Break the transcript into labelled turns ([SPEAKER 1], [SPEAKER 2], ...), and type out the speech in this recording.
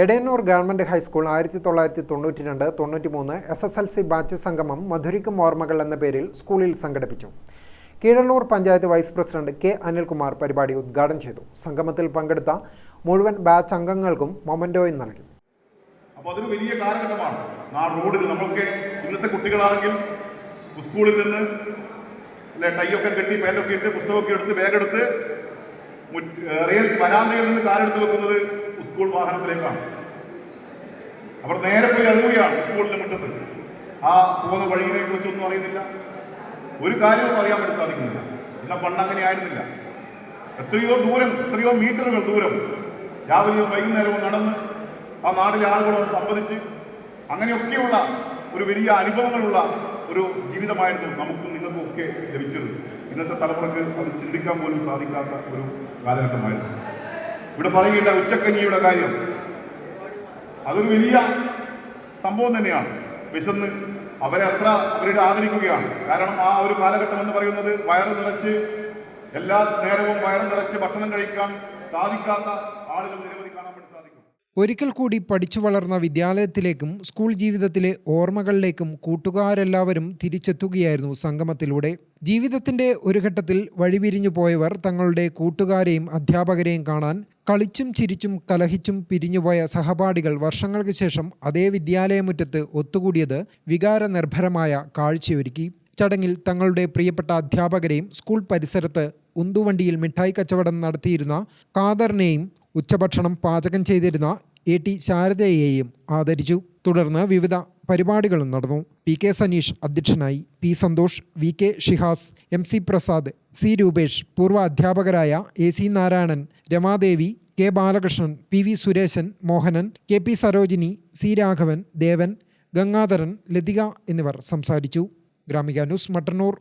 [SPEAKER 1] Edayannur government high school 1992-93 SSLC batch സംഗമം മധുരിക്കും ഓർമ്മകൾ എന്ന പേരിൽ സ്കൂളിൽ സംഘടിപ്പിച്ചു. Keezhallur panchayat vice president K Anilkumar പരിപാടി ഉദ്ഘാടനം ചെയ്തു. സംഗമത്തിൽ പങ്കെടുത്ത മുഴുവൻ ബാച്ച് അംഗങ്ങൾക്കും മൊമെന്റോയും നൽകി.
[SPEAKER 2] അപ്പോൾ അതൊരു വലിയ കാലഘട്ടമാണ്. റോഡിൽ നമ്മളൊക്കെ ഇന്നത്തെ കുട്ടികളാണെങ്കിൽ സ്കൂളിൽ നിന്ന് ടൈയൊക്കെ കെട്ടി പേനൊക്കെ ഇട്ട് പുസ്തകമൊക്കെ എടുത്ത് ബാഗെടുത്ത് വരാന്തയിൽ നിന്ന് കാലെടുത്ത് വെക്കുന്നത് സ്കൂൾ വാഹനത്തിലേക്കാണ്. അവർ നേരെ പോയി ഇറങ്ങുകയാണ് സ്കൂളിന്റെ മുറ്റത്ത്. ആ പോകുന്ന വഴിയെ കുറിച്ചൊന്നും അറിയുന്നില്ല, ഒരു കാര്യവും അറിയാൻ വേണ്ടി സാധിക്കുന്നില്ല. എന്നാൽ പണ്ട് അങ്ങനെ ആയിരുന്നില്ല. എത്രയോ മീറ്ററുകൾ ദൂരം രാവിലെയും വൈകുന്നേരവും നടന്ന് ആ നാട്ടിലെ ആളുകളോട് സംവദിച്ച് അങ്ങനെയൊക്കെയുള്ള ഒരു വലിയ അനുഭവങ്ങളുള്ള ഒരു ജീവിതമായിരുന്നു നമുക്കും നിങ്ങൾക്കും ഒക്കെ ലഭിച്ചത്. ഇന്നത്തെ തലമുറക്ക് അത് ചിന്തിക്കാൻ പോലും സാധിക്കാത്ത ഒരു കാലഘട്ടമായിരുന്നു. ഇവിടെ പറയുകയുണ്ട ഉച്ചക്കഞ്ഞിയുടെ കാര്യം, അതൊരു വലിയ സംഭവം തന്നെയാണ്. വിശന്ന് അവരുടെ ആദരിക്കുകയാണ്. കാരണം ആ ഒരു കാലഘട്ടം എന്ന് പറയുന്നത് വയറ് നിറച്ച് എല്ലാ നേരവും വയറ് നിറച്ച് ഭക്ഷണം കഴിക്കാൻ സാധിക്കാത്ത ആളുകൾ നിരവധി കാണാൻ വേണ്ടി സാധിക്കും.
[SPEAKER 1] ഒരിക്കൽ കൂടി പഠിച്ചു വളർന്ന വിദ്യാലയത്തിലേക്കും സ്കൂൾ ജീവിതത്തിലെ ഓർമ്മകളിലേക്കും കൂട്ടുകാരെല്ലാവരും തിരിച്ചെത്തുകയായിരുന്നു സംഗമത്തിലൂടെ. ജീവിതത്തിന്റെ ഒരു ഘട്ടത്തിൽ വഴിപിരിഞ്ഞു പോയവർ തങ്ങളുടെ കൂട്ടുകാരെയും അധ്യാപകരെയും കാണാൻ കളിച്ചും ചിരിച്ചും കലഹിച്ചും പിരിഞ്ഞുപോയ സഹപാഠികൾ വർഷങ്ങൾക്ക് ശേഷം അതേ വിദ്യാലയമുറ്റത്ത് ഒത്തുകൂടിയത് വികാരനിർഭരമായ കാഴ്ചയൊരുക്കി. ചടങ്ങിൽ തങ്ങളുടെ പ്രിയപ്പെട്ട അധ്യാപകരെയും സ്കൂൾ പരിസരത്ത് ഉന്തുവണ്ടിയിൽ മിഠായി കച്ചവടം നടത്തിയിരുന്ന ഖാദറിനെയും ഉച്ചഭക്ഷണം പാചകം ചെയ്തിരുന്ന AT ശാരദയെയും ആദരിച്ചു. തുടർന്ന് വിവിധ പരിപാടികളും നടന്നു. PK സനീഷ് അധ്യക്ഷനായി. P Santhosh, VK Shihas, MC Prasad, C Rupesh, പൂർവ്വ അധ്യാപകരായ AC Narayanan, Ramadevi, K Balakrishnan, PV Sureshan, Mohanan, KP Sarojini, C Raghavan, ദേവൻ, ഗംഗാധരൻ, ലതിക എന്നിവർ സംസാരിച്ചു. ഗ്രാമിക ന്യൂസ്, മട്ടന്നൂർ.